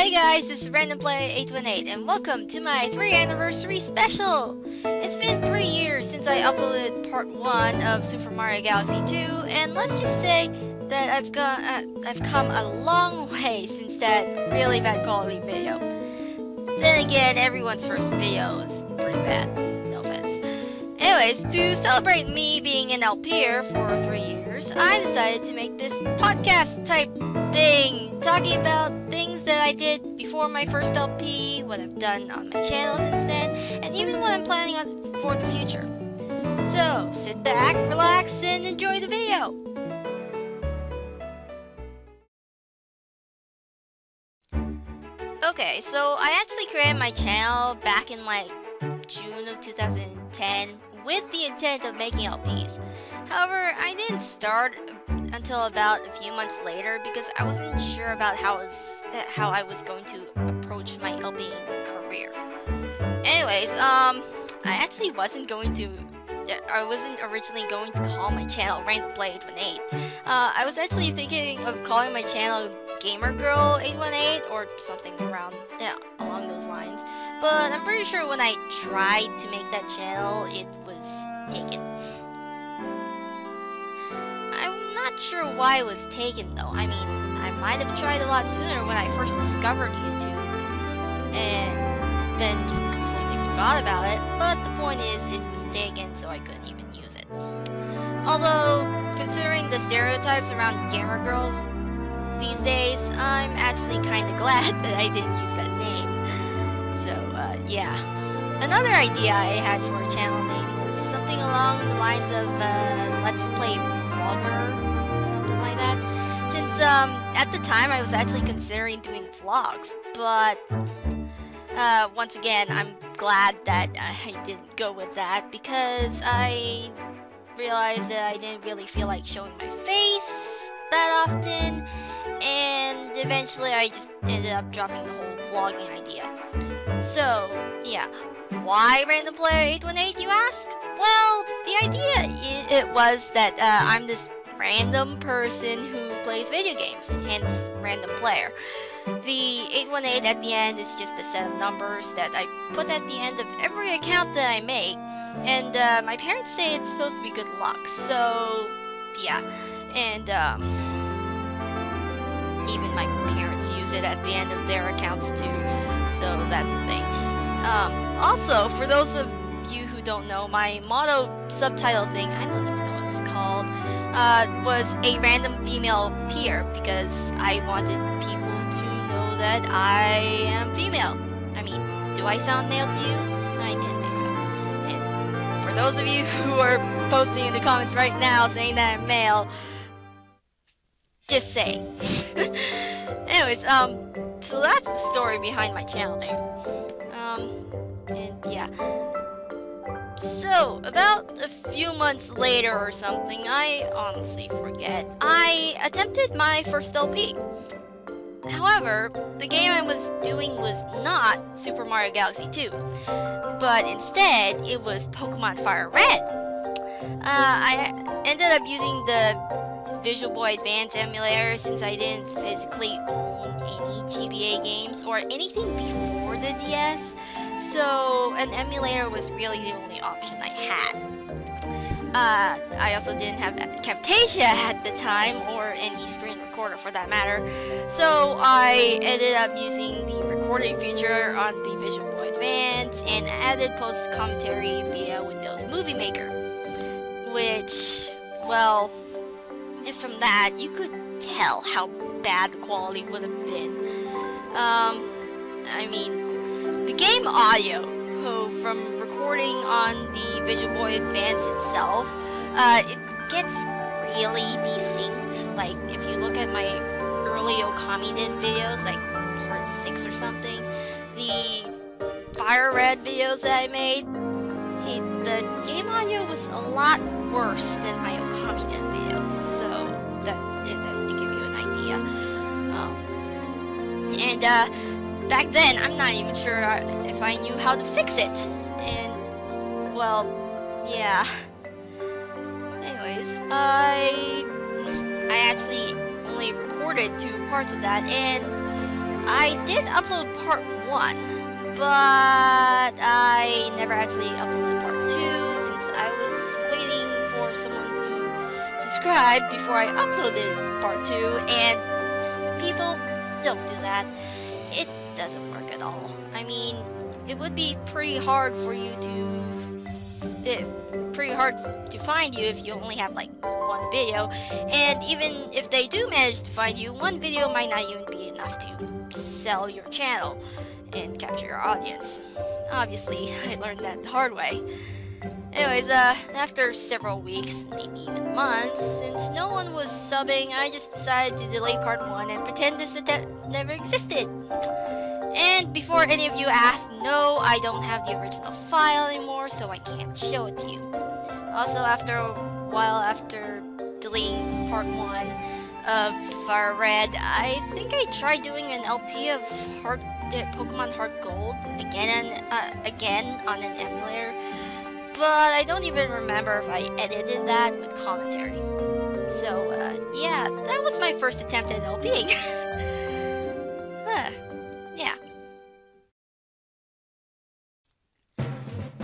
Hey guys, this is Random Play 818 and welcome to my 3rd anniversary special! It's been 3 years since I uploaded part 1 of Super Mario Galaxy 2, and let's just say that I've come a long way since that really bad quality video. Then again, everyone's first video is pretty bad, no offense. Anyways, to celebrate me being an LPer for 3 years, I decided to make this podcast type thing, talking about things that I did before my first LP, what I've done on my channel since then, and even what I'm planning on for the future. So, sit back, relax, and enjoy the video! Okay, so I actually created my channel back in like June of 2010 with the intent of making LPs. However, I didn't start until about a few months later because I wasn't sure about how I was going to approach my LPing career. Anyways, I wasn't originally going to call my channel Random Play 818. I was actually thinking of calling my channel Gamer Girl 818 or something along those lines. But I'm pretty sure when I tried to make that channel, it was taken. I'm not sure why it was taken though. I mean, I might have tried a lot sooner when I first discovered YouTube and then just completely forgot about it, but the point is it was taken, so I couldn't even use it. Although, considering the stereotypes around gamer girls these days, I'm actually kinda glad that I didn't use that name. So, yeah. Another idea I had for a channel name was something along the lines of, Let's Play Vlogger, something like that. Since, at the time I was actually considering doing vlogs, but, once again, I'm glad that I didn't go with that because I realized that I didn't really feel like showing my face that often, and eventually I just ended up dropping the whole vlogging idea. So, yeah. Why Random Player 818, you ask? Well, the idea was that I'm this random person who plays video games, hence Random Player. The 818 at the end is just a set of numbers that I put at the end of every account that I make, and my parents say it's supposed to be good luck, so yeah. And even my parents use it at the end of their accounts too, so that's the thing. Also, for those of you who don't know, my motto subtitle thing, I don't even know what it's called, was a random female peer because I wanted people to know that I am female. I mean, do I sound male to you? I didn't think so. And for those of you who are posting in the comments right now saying that I'm male, just saying. Anyways, so that's the story behind my channel name. And yeah. So, about a few months later or something, I honestly forget, I attempted my first LP. However, the game I was doing was not Super Mario Galaxy 2, but instead, it was Pokemon Fire Red. I ended up using the Visual Boy Advance emulator since I didn't physically own any GBA games or anything before the DS. So, an emulator was really the only option I had. I also didn't have Camtasia at the time, or any screen recorder for that matter, so I ended up using the recording feature on the Visual Boy Advance and added post-commentary via Windows Movie Maker. Which, well, just from that, you could tell how bad the quality would have been. I mean, the game audio from recording on the Visual Boy Advance itself, it gets really desync. Like, if you look at my early Okamiden videos, like part 6 or something, the Fire Red videos that I made, the game audio was a lot worse than my Okamiden videos, so that's to give you an idea. Back then, I'm not even sure if I knew how to fix it, and, well, yeah. Anyways, I actually only recorded 2 parts of that, and I did upload part 1, but I never actually uploaded part 2 since I was waiting for someone to subscribe before I uploaded part 2, and people don't do that. It doesn't work at all. I mean, it would be pretty hard for you to find you if you only have like one video, and even if they do manage to find you, one video might not even be enough to sell your channel and capture your audience. Obviously, I learned that the hard way. Anyways, after several weeks, maybe even months, since no one was subbing, I just decided to delay part 1 and pretend this attempt never existed. And before any of you ask, no, I don't have the original file anymore, so I can't show it to you. Also, after a while after deleting part 1 of Fire Red, I think I tried doing an LP of Pokemon Heart Gold again on an emulator, but I don't even remember if I edited that with commentary. So, yeah, that was my first attempt at LPing. Yeah.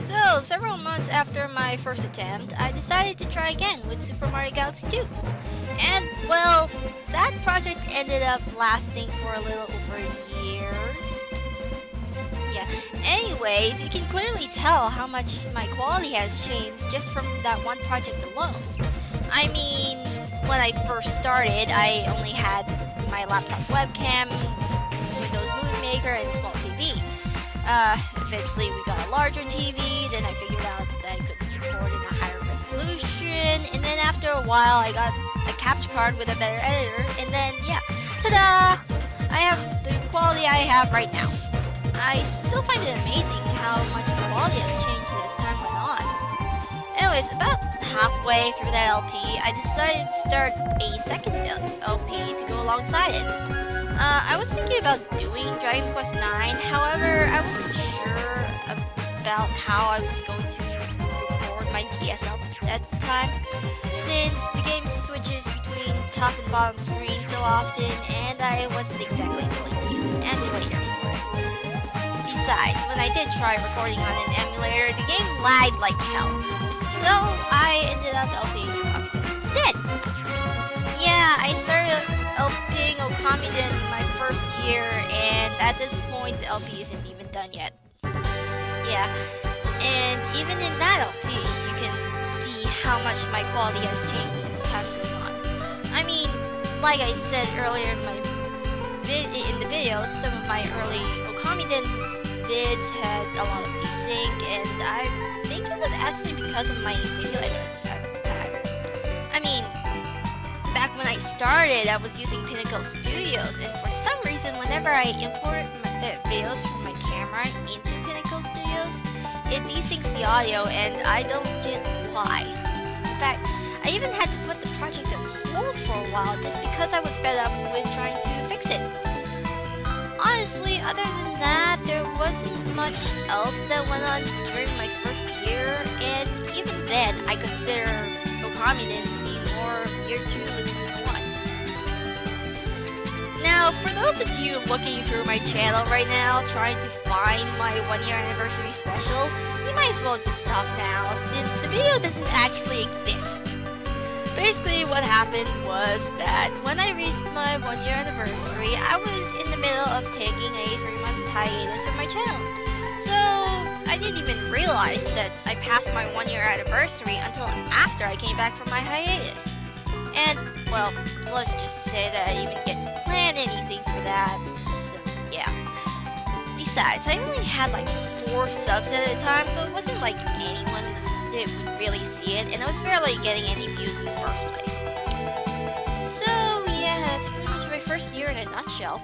So, several months after my first attempt, I decided to try again with Super Mario Galaxy 2. And, well, that project ended up lasting for a little over a year. Yeah. Anyways, you can clearly tell how much my quality has changed just from that one project alone. I mean, when I first started, I only had my laptop webcam, Windows Movie Maker, and small TV. Eventually we got a larger TV, then I figured out that I could record in a higher resolution, and then after a while I got a capture card with a better editor, and then yeah, ta-da! I have the quality I have right now. I still find it amazing how much the quality has changed as time went on. Anyways, about halfway through that LP, I decided to start a second LP to go alongside it. I was thinking about doing Dragon Quest IX, however, I wasn't sure about how I was going to record my DSL at the time, since the game switches between top and bottom screen so often, and I wasn't exactly willing to use an emulator for it. Besides, when I did try recording on an emulator, the game lagged like hell, so I ended up LPing instead. Yeah, I started LPing Okamiden my first year, and at this point the LP isn't even done yet. Yeah, and even in that LP, you can see how much my quality has changed as time goes on. I mean, like I said earlier in the video, some of my early Okamiden vids had a lot of desync, and I think it was actually because of my video editor at the time. I mean, back when I started, I was using Pinnacle Studios, and for some reason, whenever I import videos from my camera into Pinnacle Studios, it desyncs the audio, and I don't get why. In fact, I even had to put the project on hold for a while just because I was fed up with trying to fix it. Honestly, other than that, there wasn't much else that went on during my first year, and even then, I consider Okamiden to be more year 2 than year 1. Now, for those of you looking through my channel right now, trying to find my 1-year anniversary special, you might as well just stop now, since the video doesn't actually exist. Basically, what happened was that when I reached my 1-year anniversary, I was in the middle of taking a 3-month hiatus from my channel. So, I didn't even realize that I passed my 1-year anniversary until after I came back from my hiatus. And, well, let's just say that I didn't even get to plan anything for that, so, yeah. Besides, I only had like 4 subs at a time, so it wasn't like anyone would really see it, and I was barely getting any views in the first place. So, yeah, that's pretty much my first year in a nutshell.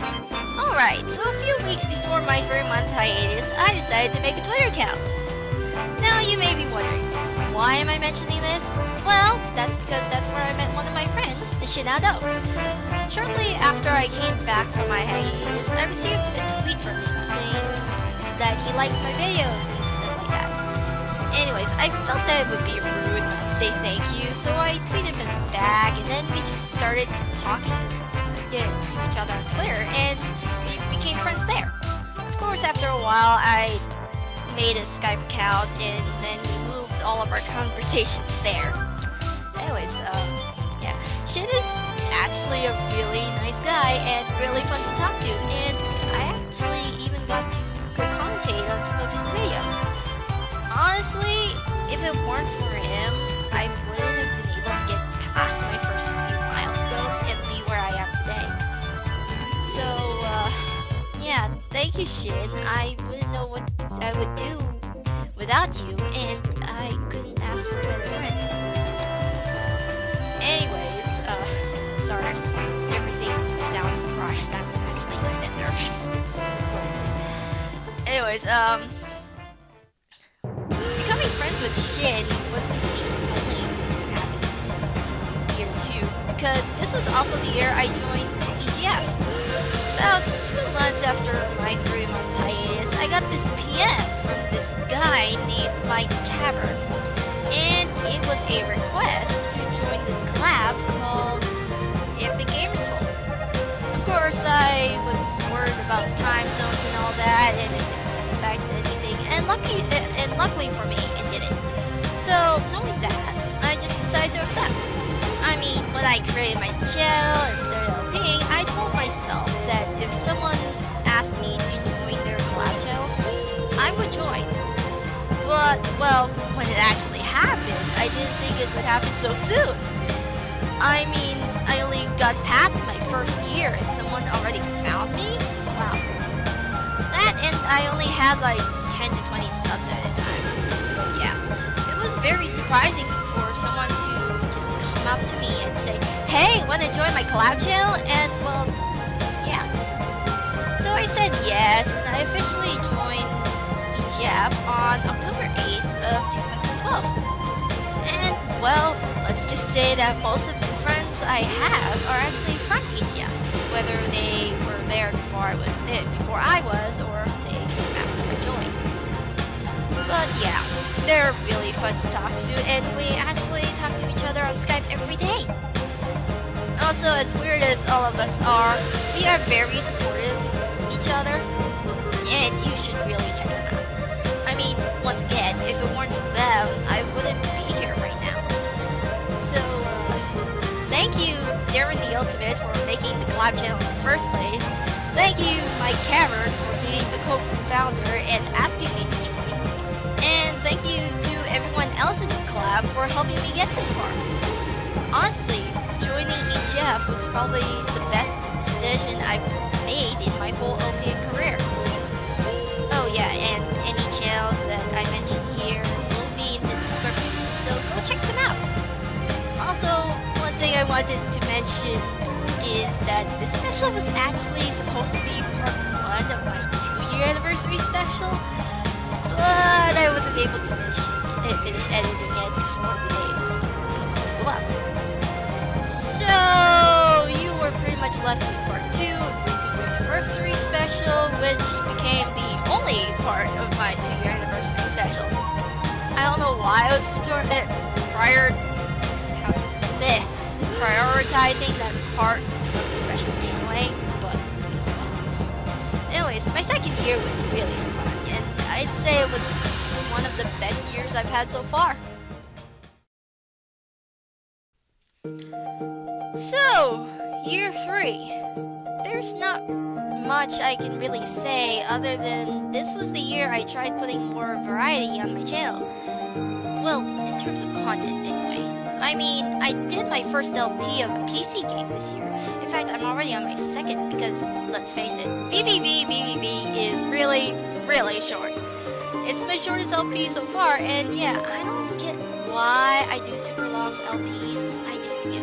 Alright, so a few weeks before my 3-month hiatus, I decided to make a Twitter account. Now, you may be wondering, why am I mentioning this? Well, that's because that's where I met one of my friends, the Shinado. Shortly after I came back from my hiatus, I received a tweet from him saying that he likes my videos and stuff like that. Anyways, I felt that it would be rude to say thank you, so I tweeted him back, and then we just started started talking to each other on Twitter, and we became friends there. Of course, after a while, I made a Skype account, and then we moved all of our conversations there. Anyways, yeah, Shin is actually a really nice guy and really fun to talk to, and I actually even got to commentate on some of his videos. Honestly, if it weren't for him, I wouldn't have been able to get past my first few milestones and be where I am today. So, yeah, thank you, Shin. I wouldn't know what I would do without you, and I couldn't ask for a better friend. Anyways, sorry if everything sounds rushed. I'm actually kind of nervous. Anyways, becoming friends with Shin wasn't the only thing that happened year 2, because this was also the year I joined EGF. About 2 months after my 3-month hiatus, I got this PM from this guy named Mike Cavern, and it was a request to join this collab called Epic Gamers Full. Of course, I was worried about time zones and all that, and it didn't affect anything, and luckily for me, it didn't. So, knowing that, I just decided to accept. I mean, when I created my channel and started LPing, I told myself that if someone asked me to join their collab channel, I would join. But, well, when it actually happened, I didn't think it would happen so soon. I mean, I only got past my first year and someone already found me? Wow. That, and I only had like 10 to 20 subs at a time. So yeah, it was very surprising for someone to just come up to me and say, hey, wanna join my collab channel? And well, yeah. So I said yes, and I officially joined EGF on October 8th of 2012. And well, let's just say that most of the friends I have are actually from EGF, whether they were there before I was, or if they came after I joined. But yeah, they're really fun to talk to, and we actually talk to each other on Skype every day. Also, as weird as all of us are, we are very supportive of each other, and you should really check them out. I mean, once again, if it weren't for them, I wouldn't be here right now. So, thank you, Darren the Ultimate, for making the collab channel in the first place. Thank you, Mike Cavern, for being the co-founder and asking me to join. And thank you to everyone else in the collab for helping me get this far. Honestly, joining EGF was probably the best decision I've made in my whole LPN career. Oh yeah, and any channels that I mentioned here will be in the description, so go check them out. Also, one thing I wanted to mention is that this special was actually supposed to be part 1 of my 2-year anniversary special, but I wasn't able to finish editing it before the day it was supposed to go up. So, you were pretty much left with part 2 of the 2-year anniversary special, which became the only part of my 2-year anniversary special. I don't know why I was prioritizing that part of the special anyway, but well. Anyways, my second year was really fun, and I'd say it was one of the best years I've had so far. So, year 3. There's not much I can really say other than this was the year I tried putting more variety on my channel. Well, in terms of content anyway. I mean, I did my first LP of a PC game this year. In fact, I'm already on my second because, let's face it, VVV is really, really short. It's my shortest LP so far, and yeah, I don't get why I do super long LPs. I just do.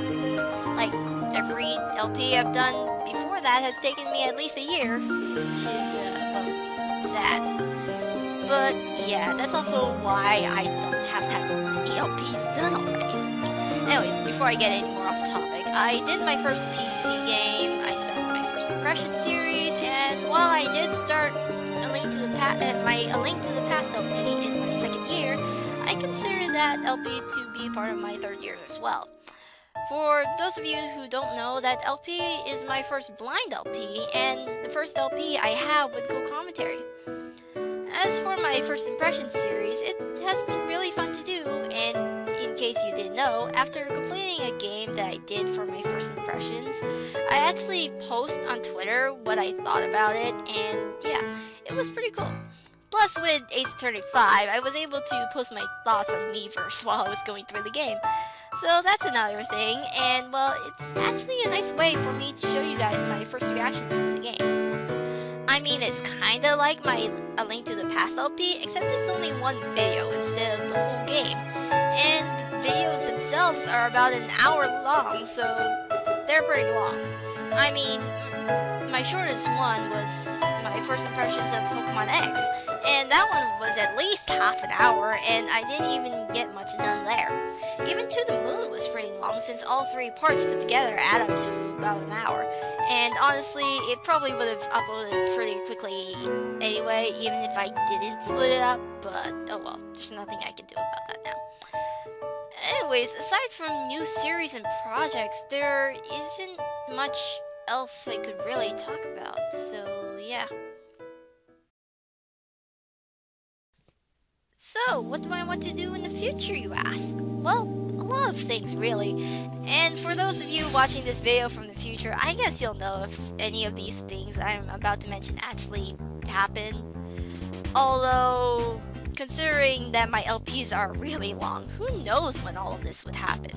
Like, every LP I've done before that has taken me at least a year, which is, well, sad. But yeah, that's also why I don't have that many LPs done already. Anyways, before I get any more off topic, I did my first PC game, I started my first impression series, and while I did start A Link to the Past LP in my second year, I consider that LP to be part of my third year as well. For those of you who don't know, that LP is my first blind LP, and the first LP I have with Go Commentary. As for my first impression series, it has been really fun to do, and in case you didn't know, after completing a game that I did for my first impressions, I actually post on Twitter what I thought about it, and yeah, it was pretty cool. Plus, with Ace Attorney 5, I was able to post my thoughts on Miiverse while I was going through the game. So that's another thing, and well, it's actually a nice way for me to show you guys my first reactions to the game. I mean, it's kinda like my A Link to the Past LP, except it's only one video instead of the whole game. And the videos themselves are about an hour long, so they're pretty long. I mean, my shortest one was my first impressions of Pokemon X, and that one was at least half an hour, and I didn't even get much done there. Even To the Moon was pretty long, since all 3 parts put together add up to about an hour. And honestly, it probably would have uploaded pretty quickly anyway, even if I didn't split it up, but oh well, there's nothing I can do about that now. Anyways, aside from new series and projects, there isn't much else I could really talk about, so yeah. So, what do I want to do in the future, you ask? Well, a lot of things, really. And for those of you watching this video from the future, I guess you'll know if any of these things I'm about to mention actually happen. Although, considering that my LPs are really long, who knows when all of this would happen.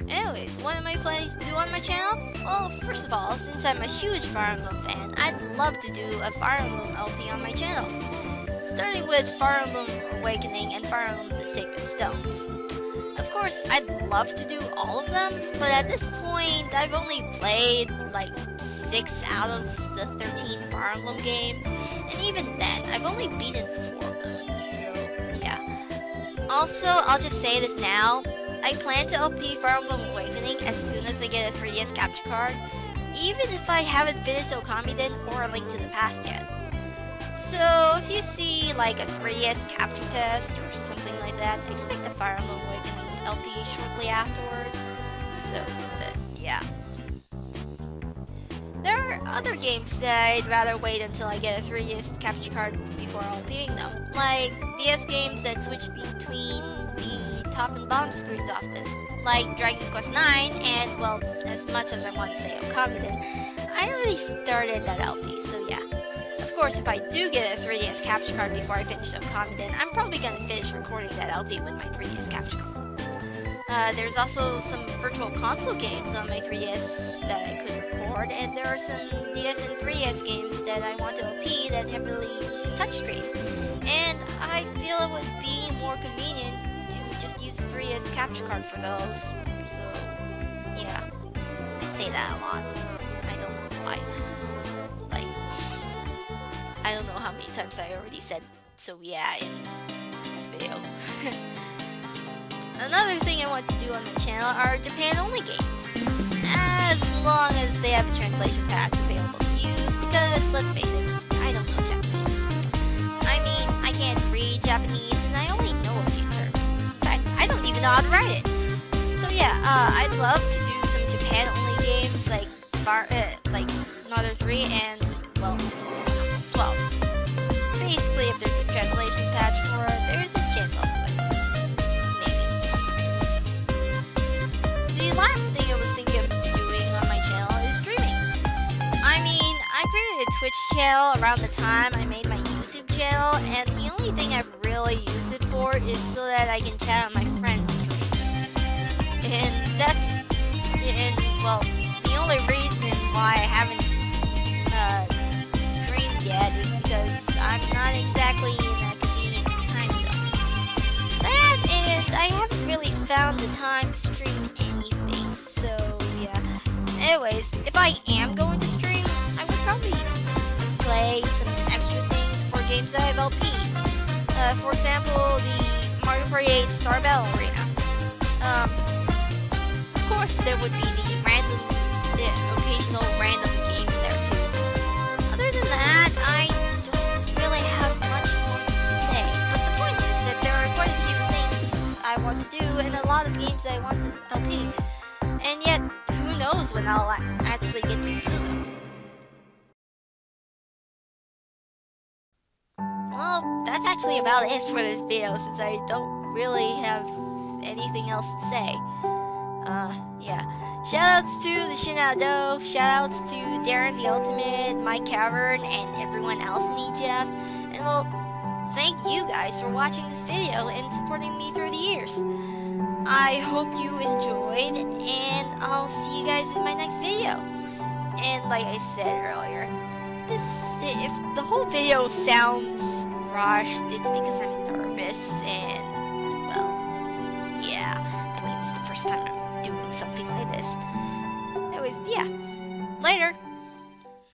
Anyways, what am I planning to do on my channel? Well, first of all, since I'm a huge Fire Emblem fan, I'd love to do a Fire Emblem LP on my channel. Starting with Fire Emblem Awakening and Fire Emblem The Sacred Stones. Of course, I'd love to do all of them, but at this point, I've only played like 6 out of the 13 Fire Emblem games, and even then, I've only beaten 4 of them, so yeah. Also, I'll just say this now, I plan to LP Fire Emblem Awakening as soon as I get a 3DS capture card, even if I haven't finished Okamiden or A Link to the Past yet. So, if you see like a 3DS capture test or something like that, expect a Fire Emblem Awakening LP shortly afterwards. So, yeah. There are other games that I'd rather wait until I get a 3DS capture card before LPing them, like DS games that switch between the top and bottom screens often, like Dragon Quest IX, and well, as much as I want to say Okamiden, I already started that LP, so yeah. Of course, if I do get a 3DS capture card before I finish Okamiden, I'm probably going to finish recording that LP with my 3DS capture card. There's also some virtual console games on my 3DS that I could record, and there are some DS and 3DS games that I want to LP that heavily use the touchscreen. And I feel it would be more convenient to just use the 3DS capture card for those. So, yeah. I say that a lot. I don't know why. I don't know how many times I already said so yeah in this video. Another thing I want to do on the channel are Japan-only games. As long as they have a translation patch available to use, because let's face it, I don't know Japanese. I mean, I can't read Japanese and I only know a few terms. In fact, I don't even know how to write it. So yeah, I'd love to do some Japan-only games like Mother 3 and, well, 12. Basically, if there's a translation patch for it, there's a chance I'll do it. Maybe. The last thing I was thinking of doing on my channel is streaming. I mean, I created a Twitch channel around the time I made my YouTube channel, and the only thing I've really used it for is so that I can chat on my friends' streams. And well, the only reason why I haven't streamed yet is because I'm not exactly in a convenient time zone. That and I haven't really found the time to stream anything, so yeah. Anyways, if I am going to stream, I would probably play some extra things for games that I've LP'd. For example, the Mario Party 8 Star Battle Arena. Of course, there would be the occasional random game there too. Other than that, I don't really have much more to say. But the point is that there are quite a few things I want to do and a lot of games that I want to LP. knows when I'll actually get to do them. Well, that's actually about it for this video, since I don't really have anything else to say. Yeah. Shoutouts to the Shinado, shoutouts to Darren the Ultimate, Mike Cavern, and everyone else in EGF. And well, thank you guys for watching this video and supporting me through the years. I hope you enjoyed, and I'll see you guys in my next video. And like I said earlier, if the whole video sounds rushed, it's because I'm nervous, and well, yeah, I mean, it's the first time I'm doing something like this. Anyways, yeah, later.